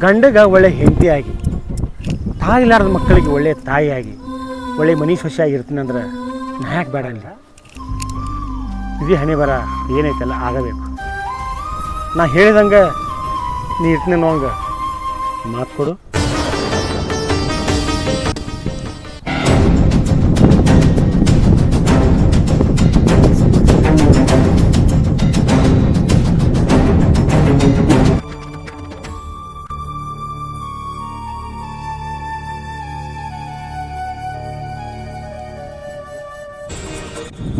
ಗಂಡಗ ಒಳ್ಳೆ ಹೆಂಡತಿಯಾಗಿ, ತಾಯಿಲಾರದ ಮಕ್ಕಳಿಗೆ ಒಳ್ಳೆ ತಾಯಿಯಾಗಿ, ಒಳ್ಳೆ ಮನೆ ಸೊಸೆಯಾಗಿರ್ತೀನಿ ಅಂದ್ರೆ ನಾ ಯಾಕೆ ಬೇಡ ಇಲ್ಲ. ಇದೇ ಹಣೆ ಬರ ಏನೈತಲ್ಲ ಆಗಬೇಕು. ನಾ ಹೇಳಿದಂಗೆ ನೀ ಇರ್ತೀನಿ ಅನ್ನೋಂಗೆ ಮಾತು ಕೊಡು.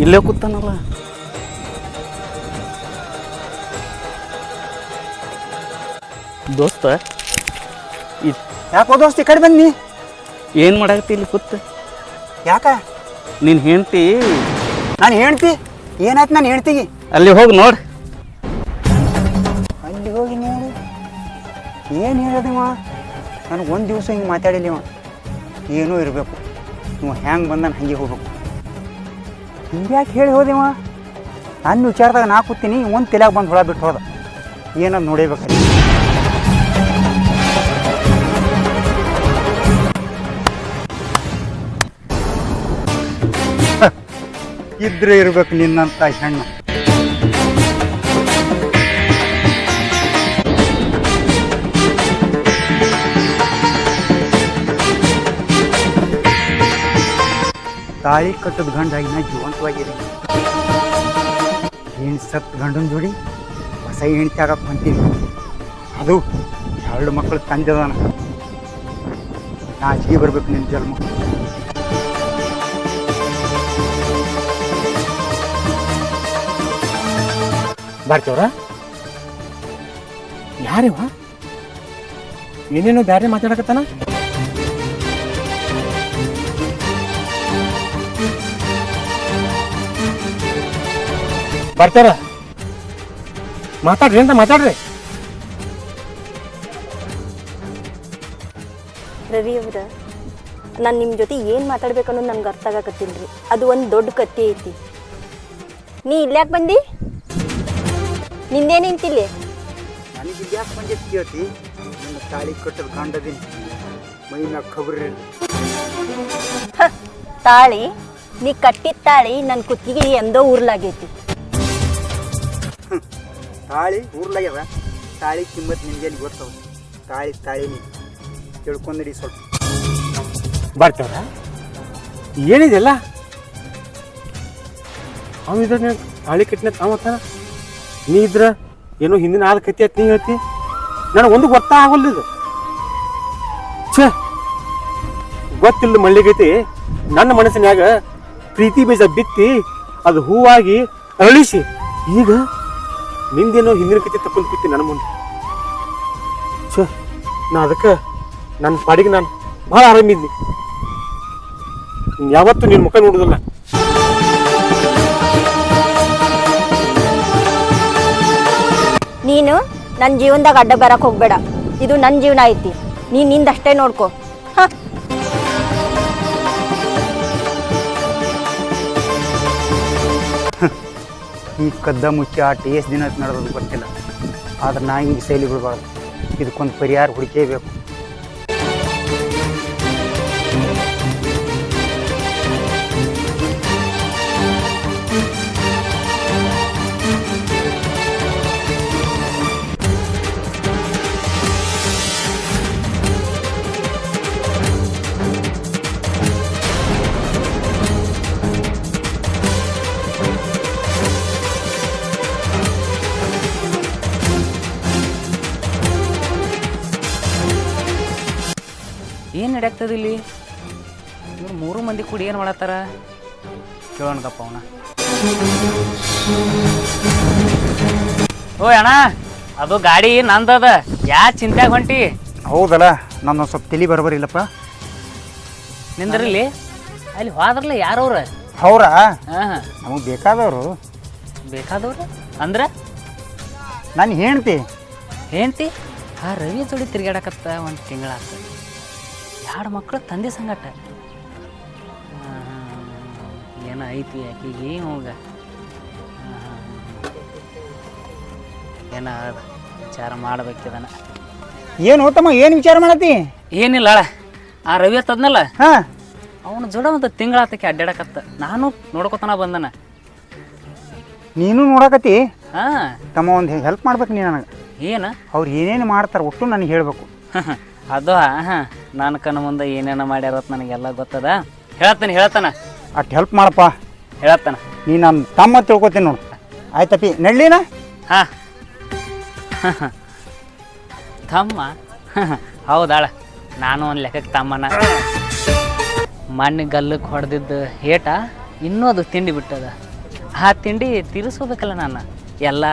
ಇಲ್ಲೇ ಕೂತಾನಲ್ಲ. ದೋಸ್ತ ಯಾಕೋ ದೋಸ್ತಿ ಕಡೆ ಬನ್ನಿ. ಏನು ಮಾಡಾಕತ್ತಿ ಇಲ್ಲಿ ಕೂತ್? ಯಾಕ ನೀನು ಹೆಂಡ್ತಿ ನಾನು ಹೇಳ್ತಿ ಏನಾಯ್ತು? ನಾನು ಹೇಳ್ತೀಗಿ ಅಲ್ಲಿ ಹೋಗಿ ನೋಡಿ. ಅಲ್ಲಿ ಹೋಗಿ ನೀವು ಏನು ಹೇಳೋದಿವ? ನನಗೆ ಒಂದು ದಿವಸ ಹಿಂಗೆ ಮಾತಾಡಿಲ್ಲ ಇವ. ಏನೂ ಇರಬೇಕು, ಇವ ಹ್ಯಾಂಗೆ ಬಂದಾನ ಹಂಗೆ ಹೋಗ್ಬೇಕು. ಹಿಂಗ್ಯಾಕೆ ಹೇಳಿ ಹೋದಿವ? ನನ್ನ ವಿಚಾರದಾಗ ನಾ ಕೂತೀನಿ, ಒಂದು ತಲೆಯಾಗ ಬಂದು ಹೊಳ ಬಿಟ್ಟು ಹೋದ. ಏನದು ನೋಡೇಬೇಕು. ಇದ್ರೆ ಇರ್ಬೇಕು ನಿನ್ನಂತ ಹೆಣ್ಣು. ತಾಳಿ ಕಟ್ಟದ ಗಂಡಾಗಿ ನಾ ಜೀವಂತವಾಗಿದ್ದೀನಿ. ಹೆಣ್ಣು ಸತ್ತು ಗಂಡನ ಜೋಡಿ ಹೊಸ ಹೆಣ್ತಿ ಆಗಕ್ಕೆ ಹೊಂತೀನಿ. ಅದು 2 ಮಕ್ಕಳು ತಂದೆದಾನ. ನಾಚಿಗೆ ಬರ್ಬೇಕು ನಿನ್ನ ಜನ್ಮ. ಬರ್ತೀವ್ರ? ಯಾರಿವ? ಏನೇನೋ ಬ್ಯಾರೆ ಮಾತಾಡಕತ್ತಾನ? ಬರ್ತಾರ? ಮಾತಾಡ್ರಿ ಅಂತ ಮಾತಾಡ್ರಿ. ರವಿ ಅವ್ರ, ನಾನು ನಿಮ್ಮ ಜೊತೆ ಏನು ಮಾತಾಡ್ಬೇಕನ್ನೋದು ನಂಗೆ ಅರ್ಥ ಆಗಕತ್ತಿಲ್ರಿ. ಅದು ಒಂದು ದೊಡ್ಡ ಕತ್ತಿ ಐತಿ. ನೀ ಇಲ್ಯಾಕೆ ಬಂದಿ? ನಿಂದೇನು ನಿಂತಿಲ್ಲಿ? ನನಗೆ ಯಾಕೆ ಬಂದಿತ್ತು ಕೇಳ್ತಿ? ನನ್ನ ತಾಳಿ ಕಟ್ಟದ ಗಂಡದೀನಿ, ಮೈನ ಖಬರಿ. ತಾಳಿ? ನೀ ಕಟ್ಟಿದ ತಾಳಿ ನನ್ನ ಕುತ್ತಿಗೆ ಎಂದೋ ಊರ್ಲಾಗೈತಿ. ತಾಳಿ ಊರ್ಲಾಗ್ಯದ? ತಾಳಿ ಕಿಮ್ಮತ್ ನಿಮಗೆ ಗೊತ್ತವ. ತಾಳಿನಿ ತಿಳ್ಕೊಂಡ್ರಿ ಸ್ವಲ್ಪ. ಬರ್ತಾವ್ರ? ಏನಿದೆಲ್ಲ? ಅವಿದ್ರೆ ತಾಳಿ ಕಟ್ಟಿನ ತಾವತ್ತಾನ, ನೀ ಇದ್ರ ಏನೋ ಹಿಂದಿನ ಆದ ಕತ್ತಿ ಅಂತ ನೀ ಹೇಳ್ತಿ. ನನಗೊಂದು ಗೊತ್ತಾಗಲ್ಲ ಇದು. ಛೇ, ಗೊತ್ತಿಲ್ಲ ಮಳ್ಳಿಗೈತಿ. ನನ್ನ ಮನಸ್ಸಿನಾಗ ಪ್ರೀತಿ ಬೀಜ ಬಿತ್ತಿ ಅದು ಹೂವಾಗಿ ಅರಳಿಸಿ ಈಗ ನಿಂದೇನೋ ಹಿಂದಿನ ಕತ್ತಿ ತಕ್ಕೊಂಡು ಕೂತಿ ನನ್ನ ಮುಂದೆ. ಛೇ, ನಾ ಅದಕ್ಕೆ ನನ್ನ ಪಾಡಿಗೆ ನಾನು ಭಾಳ ಆರಾಮಿದ್ನಿ. ಯಾವತ್ತೂ ನಿನ್ನ ಮುಖ ನೋಡುದಿಲ್ಲ. ನೀನು ನನ್ನ ಜೀವನದಾಗ ಅಡ್ಡ ಬರಕ್ಕೆ ಹೋಗ್ಬೇಡ. ಇದು ನನ್ನ ಜೀವನ ಐತಿ, ನೀನು ನಿಂದಷ್ಟೇ ನೋಡ್ಕೊ. ಹಾಂ, ಈ ಕದ್ದ ಮುಚ್ಚಿ ಆಟ ಎಷ್ಟು ದಿನ ನಡೆದೋದು ಗೊತ್ತಿಲ್ಲ. ಆದ್ರೆ ನಾ ಹಿಂಗೆ ಶೈಲಿ ಬಿಡಬಾರ್ದು. ಇದಕ್ಕೊಂದು ಪರಿಹಾರ ಹುಡುಕೇಬೇಕು. ಏನು ನಡೆಯಕ್ತದ ಇಲ್ಲಿ? ಇವ್ರು 3 ಮಂದಿ ಕೂಡಿ ಏನು ಮಾಡತ್ತಾರ ಕೇಳೋಣಗಪ್ಪ ಅವನ. ಓ ಅಣ್ಣ, ಅದು ಗಾಡಿ ನಂದದ, ಯಾ ಚಿಂತ್ಯಾಗ ಹೊಂಟಿ? ಹೌದಲ್ಲ, ನನ್ನ ಸ್ವಲ್ಪ ತಲೆ ಬರಬರಿಲ್ಲಪ್ಪ. ನಿಂದ್ರಲ್ಲಿ ಅಲ್ಲಿ ಹೋದ್ರಲ್ಲ ಯಾರವ್ರ? ಅವ್ರ ಹಾಂ, ನಮಗೆ ಬೇಕಾದವರು. ಬೇಕಾದವ್ರು ಅಂದ್ರೆ ನಾನು ಹೆಂಡ್ತಿ ಆ ರವಿ ಜೋಡಿ ತಿರ್ಗಾಡಕತ್ತ 1 ತಿಂಗಳಾಗ್ತದೆ. 2 ಮಕ್ಕಳು ತಂದೆ ಸಂಗಟ ಏನೋ ಐತಿ ಆಕಿಗೆ. ಹೋಗ ಏನೋ ವಿಚಾರ ಮಾಡ್ಬೇಕಿದನ. ಏನು ತಮ್ಮ ಏನು ವಿಚಾರ ಮಾಡತ್ತಿ? ಏನಿಲ್ಲ ಆ ರವಿ ಹತ್ತದ್ನಲ್ಲ ಹಾಂ ಅವನ ಜೋಡ ಒಂದು ತಿಂಗಳಾತಕ್ಕೆ ಅಡ್ಡಾಡಕತ್ತ ನಾನು ನೋಡ್ಕೊತಾನ ಬಂದನ. ನೀನು ನೋಡಕತ್ತಿ? ಹಾಂ ತಮ್ಮ ಒಂದು ಹೆಲ್ಪ್ ಮಾಡ್ಬೇಕು ನೀ ನನಗೆ. ಏನು? ಅವ್ರು ಏನೇನು ಮಾಡ್ತಾರೆ ಒಟ್ಟು ನನಗೆ ಹೇಳಬೇಕು. ಅದು ಹಾಂ ನನ್ನ ಕಣ್ಣು ಮುಂದೆ ಏನೇನು ಮಾಡ್ಯಾರತ್ ನನಗೆಲ್ಲ ಗೊತ್ತದ. ಹೇಳ್ತಾನ ಅಷ್ಟು ಹೆಲ್ಪ್ ಮಾಡಪ್ಪ. ಹೇಳತ್ತಾನ. ನೀ ನನ್ನ ತಮ್ಮ ತಿಳ್ಕೊತೀನಿ ನೋಡು. ಆಯ್ತಪ್ಪಿ ನಡ್ಲಿನ? ಹಾಂ ತಮ್ಮ ಹೌದಾಳ, ನಾನು ಒಂದು ಲೆಕ್ಕಕ್ಕೆ ತಮ್ಮನ. ಮಣ್ಣು ಗಲ್ಲಕ್ಕೆ ಹೊಡೆದಿದ್ದು ಏಟ ಇನ್ನೂ ಅದು ತಿಂಡಿ ಬಿಟ್ಟದ. ಆ ತಿಂಡಿ ತೀರಿಸ್ಕೋಬೇಕಲ್ಲ ನಾನು. ಎಲ್ಲ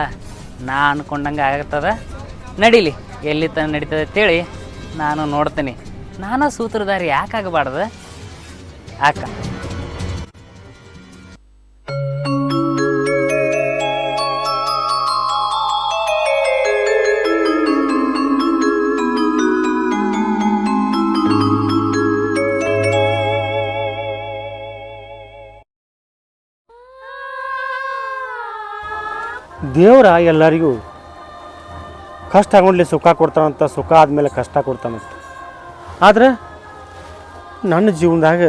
ನಾ ಅನ್ಕೊಂಡಂಗೆ ಆಗತ್ತದ. ನಡೀಲಿ ಎಲ್ಲಿ ತನಕ ನಡೀತದೆ ಅಂತೇಳಿ ನಾನು ನೋಡ್ತೀನಿ. ನಾನು ಸೂತ್ರಧಾರಿ ಯಾಕಾಗಬಾರ್ದು ಅಕ್ಕ. ದೇವರ ಎಲ್ಲರಿಗೂ ಕಷ್ಟ ಆಗೊಂಡ್ಲಿ ಸುಖ ಕೊಡ್ತಾನಂತ, ಸುಖ ಆದಮೇಲೆ ಕಷ್ಟ ಕೊಡ್ತಾನಂತ. ಆದ್ರೆ ನನ್ನ ಜೀವನದಾಗ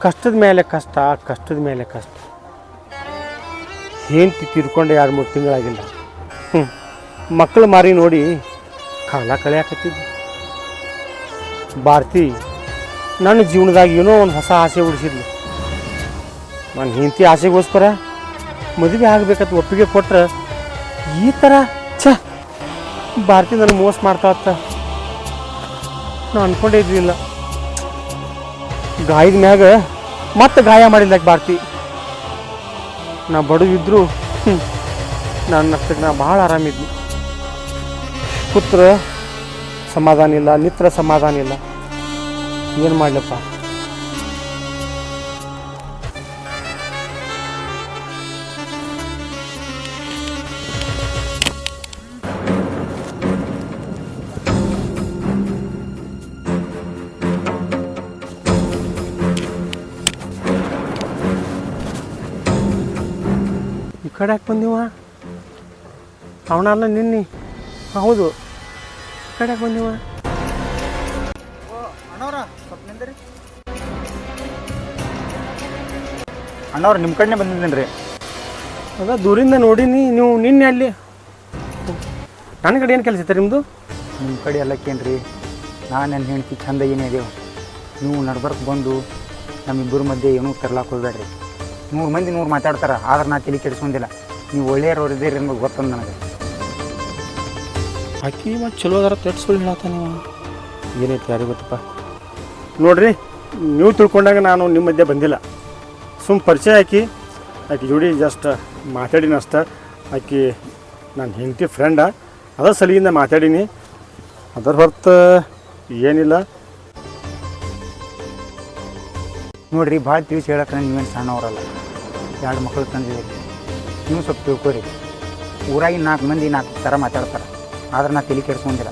ಕಷ್ಟದ ಮೇಲೆ ಕಷ್ಟ, ಕಷ್ಟದ ಮೇಲೆ ಕಷ್ಟ. ಹೆಂಡತಿ ತೀರ್ಕೊಂಡು 2-3 ತಿಂಗಳಾಗಿಲ್ಲ. ಮಕ್ಕಳು ಮಾರಿ ನೋಡಿ ಕಾಲ ಕಳೆಯಾಕತ್ತಿದ್ದು. ಭಾರತಿ ನನ್ನ ಜೀವನದಾಗ ಏನೋ ಒಂದು ಹೊಸ ಆಸೆ ಉಳಿಸಿದ್ಲು. ನನ್ನ ಹೆಂಡತಿ ಆಸೆಗೋಸ್ಕರ ಮದುವೆ ಆಗಬೇಕಂತ ಒಪ್ಪಿಗೆ ಕೊಟ್ರೆ ಈ ಥರ ಭಾರತಿ ನನಗೆ ಮೋಸ ಮಾಡ್ತಾವತ್ತ ನಾನು ಅನ್ಕೊಂಡೇ ಇದ್ದಿಲ್ಲ. ಗಾಯದ ಮ್ಯಾಗ ಮತ್ತೆ ಗಾಯ ಮಾಡಿಲ್ಲ ಭಾರತಿ. ನಾ ಬಡವಿದ್ರು ನನ್ನ ಅಷ್ಟಕ್ಕೆ ನಾ ಭಾಳ ಆರಾಮಿದ್ನಿ. ಪುತ್ರ ಸಮಾಧಾನ ಇಲ್ಲ, ನಿತ್ರ ಸಮಾಧಾನ ಇಲ್ಲ. ಏನು ಮಾಡಲಪ್ಪ? ಈ ಕಡೆ ಯಾಕೆ ಬಂದೀವ? ಅವನಲ್ಲ ನಿನ್ನೆ. ಹೌದು, ಈ ಕಡೆ ಯಾಕೆ ಬಂದೀವ? ಅಣ್ಣವ್ರು ನಿಮ್ಮ ಕಡೆನೇ ಬಂದಿದ್ದೇನೆ ರೀ. ಅದ ದೂರಿಂದ ನೋಡೀನಿ. ನೀವು ನಿನ್ನೆ ಅಲ್ಲಿ ನನ್ನ ಕಡೆ ಏನು ಕೆಲಸ ಇತ್ತು ನಿಮ್ಮದು? ನಿಮ್ಮ ಕಡೆ ಎಲ್ಲಕ್ಕೇನು ರೀ, ನಾನು ನನ್ನ ಹೆಂಡತಿ ಚಂದ ಏನೇ ಇದೇವು. ನೀವು ನಡ್ಬರ್ಕ್ ಬಂದು ನಮ್ಮಿಬ್ಬರ ಮಧ್ಯೆ ಏನೂ ತರ್ಲಾಕ್ ಹೋಗ್ಬೇಡ್ರಿ. 100 ಮಂದಿ 100 ಮಾತಾಡ್ತಾರೆ, ಆದ್ರೆ ನಾ ತಲೆ ಕೆಡಿಸ್ಕೊಂಡಿಲ್ಲ. ನೀವು ಒಳ್ಳೆಯವ್ರು ಇದ್ದೀರಿ ಅನ್ನೋದು ಗೊತ್ತಂದು ನನಗೆ. ಆಕಿ ಮತ್ತು ಚಲೋ ಅದಾರ ತೆಟ್ಟು ಸುಳ್ಳು ಹೇಳತ್ತ. ನೀವು ಏನೈತೆ ಯಾರಿಗೆ ಗೊತ್ತಪ್ಪ. ನೋಡ್ರಿ, ನೀವು ತಿಳ್ಕೊಂಡಾಗ ನಾನು ನಿಮ್ಮ ಮಧ್ಯೆ ಬಂದಿಲ್ಲ. ಪರಿಚಯ ಆಕಿ ಜೋಡಿ ಜಸ್ಟ್ ಮಾತಾಡಿನ ಅಷ್ಟ. ಆಕಿ ನನ್ನ ಹೆಂಡತಿ ಫ್ರೆಂಡ, ಅದ ಸಲಿಯಿಂದ ಮಾತಾಡೀನಿ. ಅದರ ಹೊರತು ಏನಿಲ್ಲ. ನೋಡಿರಿ, ಭಾಳ ತಿಳಿಸಿ ಹೇಳಕ್ಕೆ ನೀವೇನು ಸಣ್ಣವರಲ್ಲ. 2 ಮಕ್ಕಳು ತಂದಿದ್ದೀರಿ. ನೀವು ಸ್ವಲ್ಪ ತಿಳ್ಕೊರಿ. ಊರಾಗಿನ 4 ಮಂದಿ 4 ಥರ ಮಾತಾಡ್ತಾರೆ, ಆದ್ರೆ ನಾ ತಲೆ ಕೆಡಿಸ್ಕೊಂಡಿಲ್ಲ.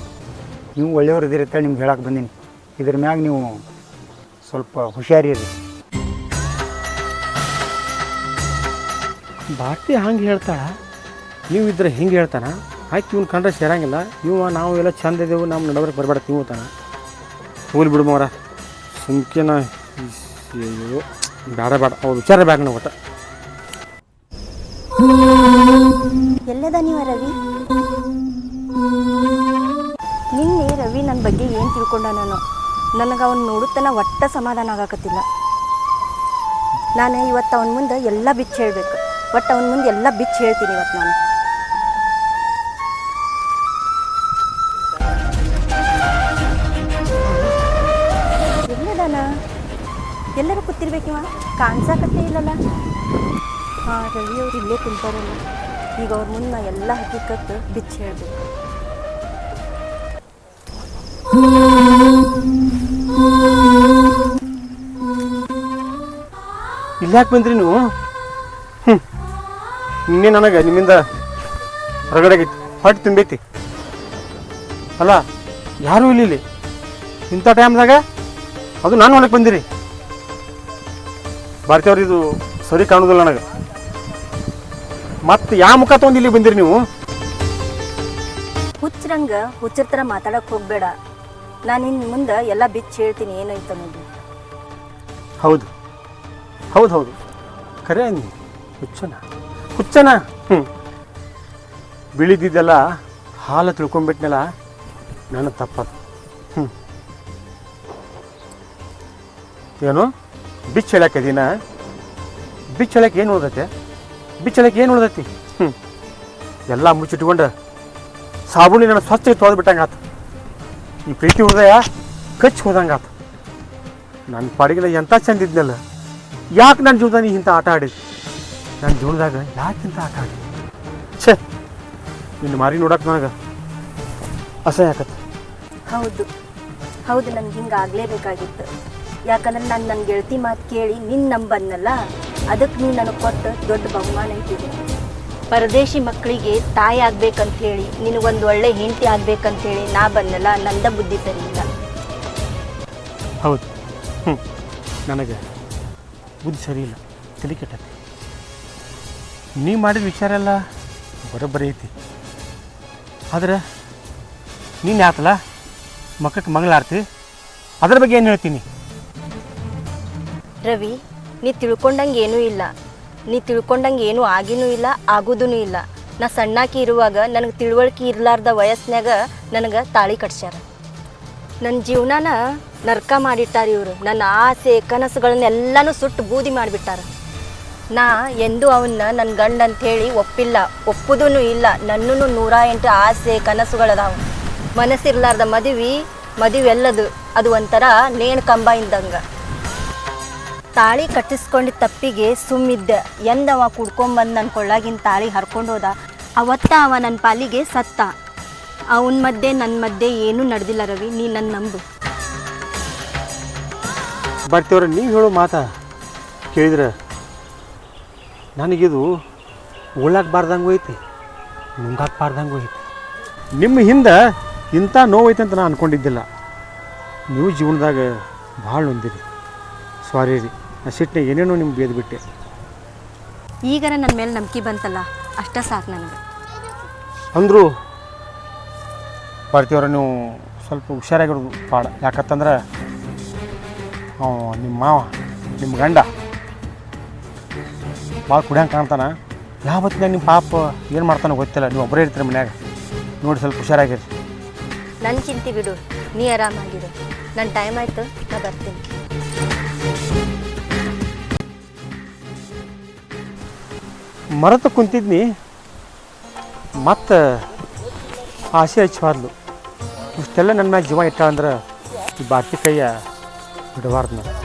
ನೀವು ಒಳ್ಳೆಯವ್ರು ಇದ್ದೀರಿ ಅಂತೇಳಿ ನಿಮ್ಗೆ ಹೇಳಕ್ಕೆ ಬಂದೀನಿ. ಇದ್ರ ಮ್ಯಾಗ ನೀವು ಸ್ವಲ್ಪ ಹುಷಾರಿರಿ. ಭಾರತಿ ಹಂಗೆ ಹೇಳ್ತಾಳ, ನೀವು ಇದ್ರೆ ಹಿಂಗೆ ಹೇಳ್ತಾನ. ಆಯ್ತು, ಇವ್ನು ಕಂಡ್ರೆ ಸೇರಂಗಿಲ್ಲ. ನಾವು ಎಲ್ಲ ಚಂದ ಇದ್ದೇವೆ, ನಮ್ಮ ನಡವರಿಗೆ ಬರಬೇಡ ನೀವು ತಾನ. ಹೋಗ್ಲಿ ಬಿಡು ಮರ, ಸುಮ್ಕೆನ ಬೇಡ ಅವ್ರು ವಿಚಾರ ಬೇಡ ನಾವು ಒಟ್ಟ. ಎಲ್ಲದ ನೀವ ರವಿ? ನಿನ್ನೆ ರವಿ ನನ್ನ ಬಗ್ಗೆ ಏನು ತಿಳ್ಕೊಂಡ? ನನಗೆ ಅವನು ನೋಡುತ್ತಾನ ಒಟ್ಟ ಸಮಾಧಾನ ಆಗಾಕತ್ತಿಲ್ಲ. ನಾನು ಇವತ್ತು ಅವನ ಮುಂದೆ ಎಲ್ಲ ಬಿಚ್ಚಿ ಹೇಳಬೇಕು. ಒಟ್ಟು ಅವನ ಮುಂದೆ ಎಲ್ಲ ಬಿಚ್ಚಿ ಹೇಳ್ತೀನಿ ಇವತ್ತು ನಾನು. ಎಲ್ಲದಾನ? ಎಲ್ಲರೂ ಕೂತಿರ್ಬೇಕಿವ, ಕಾಣಿಸಾಕತ್ತೇ ಇಲ್ಲಲ್ಲ. ಹಾಂ, ರವಿಯವ್ರು ಇಲ್ಲೇ ಕುಂತಾರಲ್ಲ. ಈಗ ಅವ್ರ ಮುಂದೆ ನಾ ಎಲ್ಲ ಹಕ್ಕಿಕತ್ತು ಬಿಚ್ಚಿ ಹೇಳಬೇಕು. ಇಲ್ಲಾಕೆ ಬಂದ್ರಿ ನೀವು? ನಿನ್ನೆ ನನಗೆ ನಿಮ್ಮಿಂದ ಹೊರಗಡೆ ಹೊಟ್ಟೆ ತುಂಬೈತಿ ಅಲ್ಲ. ಯಾರೂ ಇಲ್ಲಿ ಇಂಥ ಟೈಮ್ದಾಗ ಅದು ನಾನು ಹೊಲಕ್ಕೆ ಬಂದಿರಿ. ಭಾರತೀಯವ್ರು ಇದು ಸರಿ ಕಾಣೋದಿಲ್ಲ ನನಗೆ. ಮತ್ತೆ ಯಾವ ಮುಖ ತೊಗೊಂಡು ಇಲ್ಲಿ ಬಂದಿರಿ ನೀವು? ಹುಚ್ಚ ಹುಚ್ಚರ ಥರ ಮಾತಾಡಕ್ಕೆ ಹೋಗಬೇಡ. ನಾನು ಇನ್ನು ಮುಂದೆ ಎಲ್ಲ ಬಿಚ್ಚಿ ಹೇಳ್ತೀನಿ ಏನೈತೆ ಅನ್ನೋದು. ಹೌದು ಹೌದು ಹೌದು ಖರೆ ಅಂದಿ. ಹುಚ್ಚನ ಬಿಳಿದಿದ್ದೆಲ್ಲ ಹಾಲು ತಿಳ್ಕೊಂಬಿಟ್ನಲ್ಲ, ನನ್ನ ತಪ್ಪದು. ಏನು ಬಿಚ್ಚ ಹೇಳಕ್ಕೆ ದಿನ ಬಿಚ್ಚ ಹೇಳಕ್ಕೆ ಏನು ಉಳ್ದೈತಿ? ಎಲ್ಲ ಮುಚ್ಚಿಟ್ಕೊಂಡು ಸಾಬೂನಿ ನನ್ನ ಸ್ವಚ್ಛ ತೊಳೆದ್ಬಿಟ್ಟಂಗೆ ಆತು. ಈ ಪ್ರೀತಿ ಹೃದಯ ಕಚ್ಚಿ ಹೋದಂಗೆ ಆತು. ನನ್ನ ಪಾಡಿಗೆ ಎಂಥ ಚಂದ ಇದ್ನಲ್ಲ, ಯಾಕೆ ನನ್ನ ಜೀವನದಾಗ ನೀ ಇಂಥ ಆಟ ಆಡಿದ್ವಿ? ನನ್ನ ಜೀವನದಾಗ ಯಾಕೆ ಇಂಥ ಆಟ ಆಡಿದ್ವಿ? ಛೇ, ನಿನ್ನ ಮಾರಿ ನೋಡಕ್ಕೆ ನನಗೆ ಅಸಹ್ಯ ಆಕತ್ತೆ. ಹೌದು ನನಗೆ ಹಿಂಗೆ ಆಗಲೇಬೇಕಾಗಿತ್ತು. ಯಾಕಂದ್ರೆ ನಾನು ನನ್ನ ಗೆಳತಿ ಮಾತು ಕೇಳಿ ನಿನ್ನ ನಂಬನ್ನಲ್ಲ, ಅದಕ್ಕೆ ನೀವು ನನಗೆ ಕೊಟ್ಟು ದೊಡ್ಡ ಬಹುಮಾನ ಇಟ್ಟಿದೆ. ಪರದೇಶಿ ಮಕ್ಕಳಿಗೆ ತಾಯಿ ಆಗ್ಬೇಕಂತೇಳಿ, ನಿನಗೊಂದು ಒಳ್ಳೆ ಹೆಂಡತಿ ಆಗ್ಬೇಕಂತೇಳಿ ನಾ ಬಂದಲ್ಲ, ನಂದ ಬುದ್ಧಿ ಸರಿ ಇಲ್ಲ. ಹೌದು, ನನಗೆ ಬುದ್ಧಿ ಸರಿ ಇಲ್ಲ, ತಲೆ ಕೆಟ್ಟೈತಿ. ನೀ ಮಾಡಿದ ವಿಚಾರ ಎಲ್ಲ ಬರೋಬ್ಬರಿ ಐತಿ. ಆದ್ರೆ ನೀನು ಆತಲ್ಲ ಮಕ್ಕಕ್ಕೆ ಮಂಗಳಾರ್ತಿ, ಅದ್ರ ಬಗ್ಗೆ ಏನು ಹೇಳ್ತೀನಿ? ರವಿ, ನೀ ತಿಳ್ಕೊಂಡಂಗೆ ಏನೂ ಇಲ್ಲ. ನೀ ತಿಳ್ಕೊಂಡಂಗೆ ಏನೂ ಆಗಿನೂ ಇಲ್ಲ, ಆಗೋದೂ ಇಲ್ಲ. ನಾ ಸಣ್ಣಾಕಿ ಇರುವಾಗ ನನಗೆ ತಿಳುವಳಿಕೆ ಇರಲಾರ್ದ ವಯಸ್ಸಿನಾಗ ನನಗೆ ತಾಳಿ ಕಟ್ಸ್ಯಾರ. ನನ್ನ ಜೀವನಾನ ನರ್ಕ ಮಾಡಿಟ್ಟಾರ ಇವರು. ನನ್ನ ಆಸೆ ಕನಸುಗಳನ್ನೆಲ್ಲನೂ ಸುಟ್ಟು ಬೂದಿ ಮಾಡಿಬಿಟ್ಟಾರ. ನಾ ಎಂದೂ ಅವನ್ನ ನನ್ನ ಗಂಡ ಅಂಥೇಳಿ ಒಪ್ಪಿಲ್ಲ, ಒಪ್ಪುದೂ ಇಲ್ಲ. ನನ್ನೂ 108 ಆಸೆ ಕನಸುಗಳದಾವ. ಮನಸ್ಸಿರ್ಲಾರ್ದ ಮದುವೆಲ್ಲದು ಅದು ಒಂಥರ ನೇಣು ಕಂಬ ಇದ್ದಂಗೆ. ತಾಳಿ ಕಟ್ಟಿಸ್ಕೊಂಡಿದ್ದ ತಪ್ಪಿಗೆ ಸುಮ್ಮಿದ್ದೆ. ಎಂದವ ಕುಡ್ಕೊಂಬಂದು ನನ್ನ ಕೊಳ್ಳಾಗಿನ ತಾಳಿ ಹರ್ಕೊಂಡು ಹೋದ, ಅವತ್ತ ಅವ ನನ್ನ ಪಾಲಿಗೆ ಸತ್ತ. ಅವನ ಮಧ್ಯೆ ನನ್ನ ಮಧ್ಯೆ ಏನೂ ನಡೆದಿಲ್ಲ ರವಿ, ನೀ ನನ್ನ ನಂಬು. ಬರ್ತೀವ್ರ, ನೀವು ಹೇಳೋ ಮಾತಾ ಕೇಳಿದ್ರೆ ನನಗಿದು ಉಳ್ಳಾಕ್ಬಾರ್ದಂಗೂ ಐತಿ, ನುಂಗಾಕ್ಬಾರ್ದಂಗೂ ಐತಿ. ನಿಮ್ಮ ಹಿಂದೆ ಇಂಥ ನೋವೈತೆ ಅಂತ ನಾನು ಅಂದ್ಕೊಂಡಿದ್ದಿಲ್ಲ. ನೀವು ಜೀವನದಾಗ ಭಾಳ ನೊಂದಿರಿ. ಸಾರಿ ರೀ, ನಾ ಸಿಟ್ಟಿನಾಗ ಏನೇನೋ ನಿಮ್ಗೆ ಬೇದ್ಬಿಟ್ಟೆ. ಈಗಾರ ನನ್ನ ಮೇಲೆ ನಂಬಿಕೆ ಬಂತಲ್ಲ, ಅಷ್ಟ ಸಾಕು ನನಗೆ. ಅಂದರು ಬರ್ತೀವ್ರ, ನೀವು ಸ್ವಲ್ಪ ಹುಷಾರಾಗಿರೋದು ಪಾಡ. ಯಾಕಂತಂದ್ರೆ ನಿಮ್ಮ ಮಾವ, ನಿಮ್ಮ ಗಂಡ ಭಾಳ ಕುಡಿಯಂಗೆ ಕಾಣ್ತಾನೆ. ಯಾವ ಹೊತ್ತಿನಾಗ ನಿಮ್ಮ ಪಾಪ ಏನು ಮಾಡ್ತಾನೋ ಗೊತ್ತಿಲ್ಲ. ನೀವು ಒಬ್ಬರೇ ಇರ್ತೀರ ಮನ್ಯಾಗ. ನೋಡಿ ಸ್ವಲ್ಪ ಹುಷಾರಾಗಿರಿ. ನನ್ನ ಚಿಂತೆ ಬಿಡು, ನೀ ಆರಾಮಾಗಿರು. ನನ್ನ ಟೈಮ್ ಆಯಿತು, ನಾ ಬರ್ತೀನಿ. ಮರೆತು ಕುಂತಿದ್ನಿ, ಮತ್ತು ಆಸೆ ಹಚ್ಚಬಾರ್ದು. ಇಷ್ಟೆಲ್ಲ ನನ್ನ ಮ್ಯಾಗ ಜೀವ ಇಟ್ಟ ಅಂದ್ರೆ ಈ ಬಾಕಿ ಕೈಯ ಬಿಡಬಾರ್ದು ನಾನು.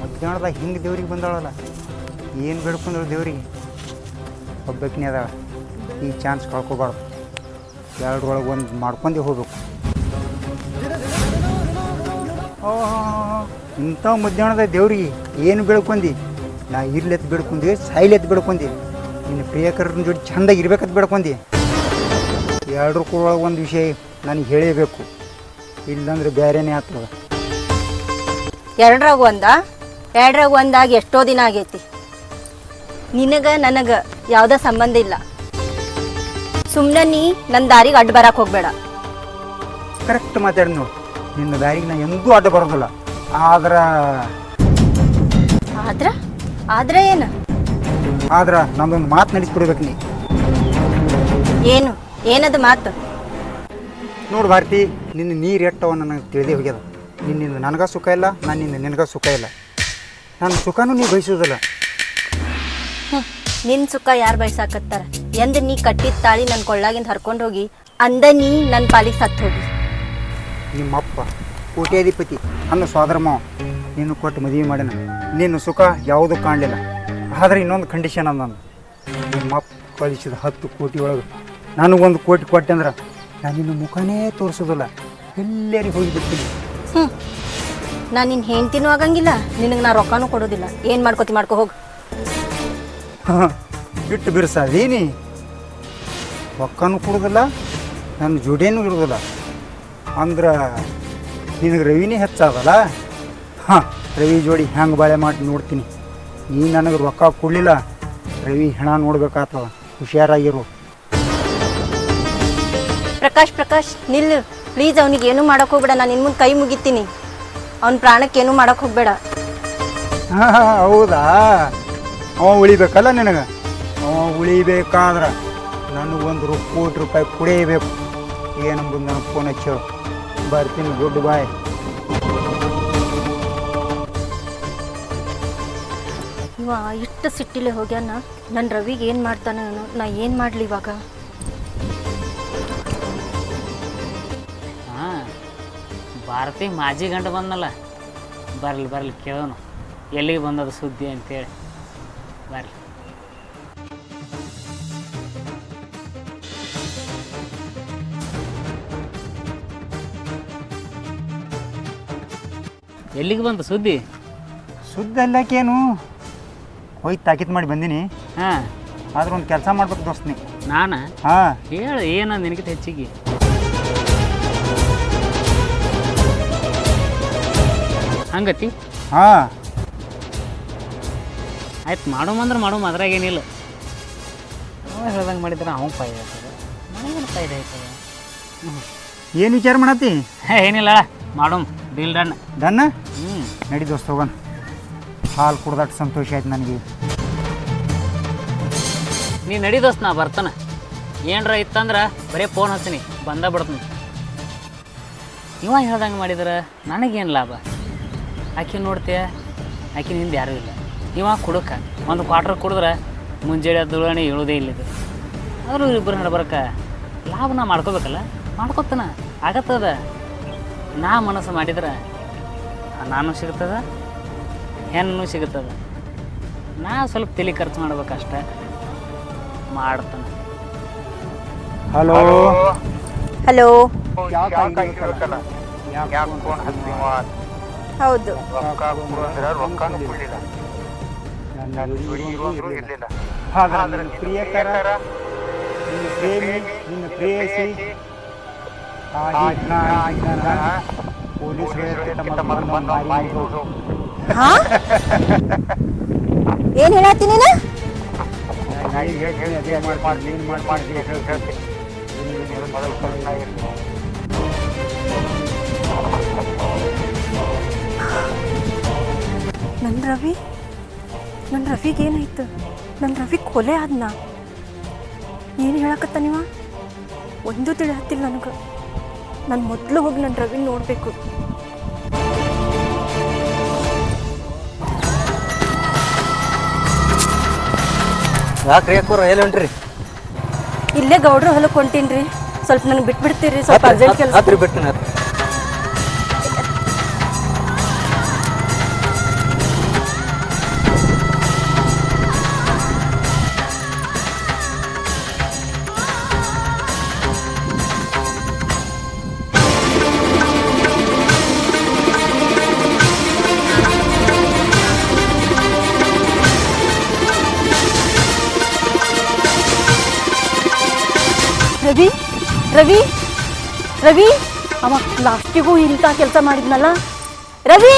ಮಧ್ಯಾಹ್ನದಾಗ ಹಿಂಗೆ ದೇವ್ರಿಗೆ ಬಂದಾಳಲ್ಲ, ಏನು ಬೇಡ್ಕೊಂಡ್ರು ದೇವ್ರಿಗೆ. ಒಬ್ಬಾಕಿನೇ ಅದಾಳ, ಈ ಚಾನ್ಸ್ ಕಳ್ಕೊಬಾರ್ದು. ಎರಡರೊಳಗೆ ಒಂದು ಮಾಡ್ಕೊಂಡೇ ಹೋಗ್ಬೇಕು. ಇಂಥ ಮಧ್ಯಾಹ್ನದ ದೇವ್ರಿಗೆ ಏನು ಬೇಡ್ಕೊಂಡಿ? ನಾ ಇರ್ಲೆತ್ತು ಬೇಡ್ಕೊಂಡಿ, ಸಾಯ್ಲೆತ್ತು ಬೇಡ್ಕೊಂಡಿ, ನಿನ್ನ ಪ್ರಿಯಕರನ ಜೋಡಿ ಚೆಂದಾಗಿ ಇರ್ಬೇಕಂತ ಬೇಡ್ಕೊಂಡಿ. ಎರಡರೊಳಗೆ ಒಂದು ವಿಷಯ ನನಗೆ ಹೇಳೇಬೇಕು, ಇಲ್ಲಾಂದ್ರೆ ಬೇರೆನೇ ಆಗ್ತದ. ಎರಡರಾಗ ಒಂದಾಗಿ ಎಷ್ಟೋ ದಿನ ಆಗೈತಿ. ನಿನಗೆ ನನಗೆ ಯಾವುದೇ ಸಂಬಂಧ ಇಲ್ಲ. ಸುಮ್ಮನೆ ನೀ ನನ್ನ ದಾರಿಗೆ ಅಡ್ಡ ಬರಕ್ಕೆ ಹೋಗಬೇಡ. ಕರೆಕ್ಟ್ ಮಾತಾಡಿ ನೋಡು, ನಿನ್ನ ದಾರಿಗೆ ನಾ ಎಂದೂ ಅಡ್ಡ ಬರೋದಿಲ್ಲ. ಆದ್ರೆ ಏನು? ಆದ್ರೆ ನಮ್ದೊಂದು ಮಾತು ನಡೆಸ್ಕೊಡ್ಬೇಕು ನೀ. ಏನದು ಮಾತು? ನೋಡು ಭಾರತಿ, ನಿನ್ನ ನೀರು ಎಟ್ಟವ ನನಗೆ ತಿಳಿದೇ ಹೋಗ್ಯದ. ನಿನ್ನಿಂದ ನನಗೆ ಸುಖ ಇಲ್ಲ, ನನ್ನಿಂದ ನಿನಗೆ ಸುಖ ಇಲ್ಲ. ನನ್ನ ಸುಖನೂ ನೀ ಬಯಸೋದಿಲ್ಲ. ನಿನ್ನ ಸುಖ ಯಾರು ಬಯಸಾಕತ್ತಾರ? ಎಂದ ನೀ ಕಟ್ಟಿದ ತಾಳಿ ನನ್ನ ಕೊಳ್ಳಾಗಿಂದ ಹರ್ಕೊಂಡು ಹೋಗಿ ಅಂದ ನೀ ನನ್ನ ಪಾಲಿಗೆ ಸತ್ತು ಹೋಗಿ. ನಿಮ್ಮಪ್ಪ ಕೋಟ್ಯಾಧಿಪತಿ ಅನ್ನೋ ಸೋದರ ಮಾವ ನೀನು ಕೊಟ್ಟು ಮದುವೆ ಮಾಡ್ಯಾನ. ನಿನ್ನ ಸುಖ ಯಾವುದೂ ಕಾಣಲಿಲ್ಲ. ಆದರೆ ಇನ್ನೊಂದು ಕಂಡೀಷನ್ ಅಂದ, ನಿಮ್ಮಪ್ಪ ಕಳಿಸಿದ 10 ಕೋಟಿ ಒಳಗೆ ನನಗೊಂದು ಕೋಟಿ ಕೊಟ್ಟೆ ಅಂದ್ರೆ ನಾನು ನಿನ್ನ ಮುಖನೇ ತೋರಿಸೋದಿಲ್ಲ, ಎಲ್ಲರಿಗೆ ಹೋಗಿಬಿಡ್ತೀನಿ. ನಾನು ನಿನ್ನ ಹೆಂಡ್ತಿನೂ ಆಗಂಗಿಲ್ಲ, ನಿನಗೆ ನಾ ರೊಕ್ಕನೂ ಕೊಡೋದಿಲ್ಲ. ಏನು ಮಾಡ್ಕೊ ಹೋಗು. ಇಟ್ಟು ಬಿರ್ಸದೀನಿ ರೊಕ್ಕನೂ ಕೊಡೋದಿಲ್ಲ ನನ್ನ ಜೋಡಿನೂ ಇರೋದಿಲ್ಲ ಅಂದ್ರೆ ನಿನಗೆ ರವಿನೇ ಹೆಚ್ಚಾದಲ್ಲ ಹಾಂ ರವಿ ಜೋಡಿ ಹೆಂಗೆ ಬಾಳೆ ಮಾಡಿ ನೋಡ್ತೀನಿ ನೀ ನನಗೆ ರೊಕ್ಕ ಕೊಡಲಿಲ್ಲ ರವಿ ಹೆಣ ನೋಡ್ಬೇಕಾಗ್ತದ ಹುಷಾರಾಗಿರು. ಪ್ರಕಾಶ್ ನಿಲ್ಲು ಪ್ಲೀಸ್. ಅವನಿಗೆ ಏನೂ ಮಾಡೋಕೆ ಹೋಗ್ಬೇಡ. ನಾನು ಇನ್ನು ಮುಂದೆ ಕೈ ಮುಗಿತೀನಿ. ಅವ್ನ ಪ್ರಾಣಕ್ಕೆ ಏನೂ ಮಾಡೋಕೆ ಹೋಗ್ಬೇಡ. ಹಾಂ ಹೌದಾ? ಅವ ಉಳಿಬೇಕಲ್ಲ ನಿನಗೆ. ಅವ ಉಳಿಬೇಕಾದ್ರೆ ನನಗೊಂದು ಕೋಟಿ ರೂಪಾಯಿ ಕುಡಿಯಬೇಕು. ಏನಂಬುದು ನನಗೆ ಫೋನ್ ಹಚ್ಚು. ಬರ್ತೀನಿ. ಗುಡ್ ಬಾಯ್. ಇವ ಇಷ್ಟು ಸಿಟ್ಟಿಲೆ ಹೋಗ್ಯಾನ. ನನ್ನ ರವಿಗೆ ಏನು ಮಾಡ್ತಾನೆ ನಾ ಏನು ಮಾಡಲಿ ಇವಾಗ? ಹಾಂ, ಭಾರತಿ ಮಾಜಿ ಗಂಡ ಬಂದಲ್ಲ, ಬರಲಿ ಕೇಳೋನು ಎಲ್ಲಿಗೆ ಬಂದದ ಸುದ್ದಿ ಅಂತೇಳಿ. ಬರಲಿ. ಎಲ್ಲಿಗೆ ಬಂತು ಸುದ್ದಿ? ಸುದ್ದಿ ಅಲ್ಲಕ್ಕೇನು ಹೋಯ್ತು ತಾಕೀತು ಮಾಡಿ ಬಂದೀನಿ. ಹಾಂ, ಆದ್ರೆ ಒಂದು ಕೆಲಸ ಮಾಡ್ಬೇಕು ದೋಸ್ತ್ ನೀ. ನಾನು ಹಾಂ ಹೇಳು, ಏನೋ ನಿನಗಿಂತ ಹೆಚ್ಚಿಗೆ. ಹಂಗತಿ? ಹಾಂ ಆಯ್ತು, ಮಾಡೋ ಅದ್ರಾಗ ಏನಿಲ್ಲ. ಅವ ಹೇಳ್ದಂಗೆ ಮಾಡಿದ್ರೆ ಅವ್ನು ಫಾಯ್ದೆ ಆಗ್ತದೆ, ನನಗೇನು ಫಾಯ್ದೆ ಆಯ್ತದೆ. ಏನು ವಿಚಾರ ಮಾಡತ್ತಿ? ಏನಿಲ್ಲ, ಮಾಡೋ ಡೀಲ್ ಡನ್. ಡನ್ನ? ಹ್ಞೂ, ನಡಿ ದೋಸ್ತ ಹೋಗೋಣ. ಹಾಲು ಕುಡ್ದಟ್ಟು ಸಂತೋಷ ಆಯ್ತು ನನಗೆ. ನೀ ನಡಿ ದೋಸ್ತ, ನಾ ಬರ್ತಾನೆ. ಏನರ ಇತ್ತಂದ್ರೆ ಬರೀ ಫೋನ್ ಹಚ್ತೀನಿ, ಬಂದ ಬಿಡ್ತೀನಿ. ಇವ ಹೇಳ್ದಂಗೆ ಮಾಡಿದ್ರೆ ನನಗೇನು ಲಾಭ? ಆಕೆ ನೋಡ್ತೀಯ, ಆಕೆ ನಿಂದು ಯಾರೂ ಇಲ್ಲ. ಇವ ಕುಡಕ ಒಂದು ಕ್ವಾರ್ಟರ್ ಕುಡಿದ್ರೆ ಮುಂಜಾನೆ ದುಳಣೆ ಹೇಳೋದೇ ಇಲ್ಲಿದ್ದು. ಆದರೂ ಇಬ್ಬರು ನಡ್ಬರ್ಕ ಲಾಭ ನಾ ಮಾಡ್ಕೋಬೇಕಲ್ಲ, ಮಾಡ್ಕೊತಾನ ಆಗತ್ತದ. ನಾ ಮನಸ್ಸು ಮಾಡಿದ್ರೆ ನಾನು ಸಿಗ್ತದ, ಹೆಣ್ಣು ಸಿಗುತ್ತದ. ನಾ ಸ್ವಲ್ಪ ತಲೆ ಖರ್ಚು ಮಾಡ್ಬೇಕಷ್ಟೆ, ಮಾಡ್ತಾನೆ. Hello hello. ಹೌದು. ನಿನ್ನ ಪ್ರಿಯಕರ, ನಿನ್ನ ಪ್ರೇಮಿ, ನಿನ್ನ ಪ್ರೇಯಸಿ ಏನು ಹೇಳತ್ತೀನಿ ನೀನು? ನನ್ನ ರವಿಗೆ ಏನಾಯ್ತು? ನನ್ನ ರವಿ ಕೊಲೆ ಆದ್ನ? ಏನು ಹೇಳಕತ್ತ ನೀವ? ಒಂದು ತಿಳಿ ಹತ್ತಿಲ್ಲ ನನಗೆ. ನಾನು ಮೊದಲು ಹೋಗಿ ನನ್ನ ರವಿ ನೋಡಬೇಕು. ಯಾಕ್ರಿ ಯಾಕೋರ ಎಲ್ಲಿ ಹೊಂಟ್ರಿ? ಇಲ್ಲೇ ಗೌಡ್ರ ಹೊಲಕ್ಕೆ ಹೊಂಟೀನಿ. ಸ್ವಲ್ಪ ನನಗೆ ಬಿಟ್ಬಿಡ್ತೀರಿ? ಸ್ವಲ್ಪ ಅರ್ಜೆಂಟ್ ಕೆಲಸ. ಹತ್ರಿ ಬಿಟ್ಟು ರವಿ ರವಿ ರವಿ ಅವ ಲಾಸ್ಟಿಗೂ ಇಂಥ ಕೆಲಸ ಮಾಡಿದ್ನಲ್ಲ. ರವಿ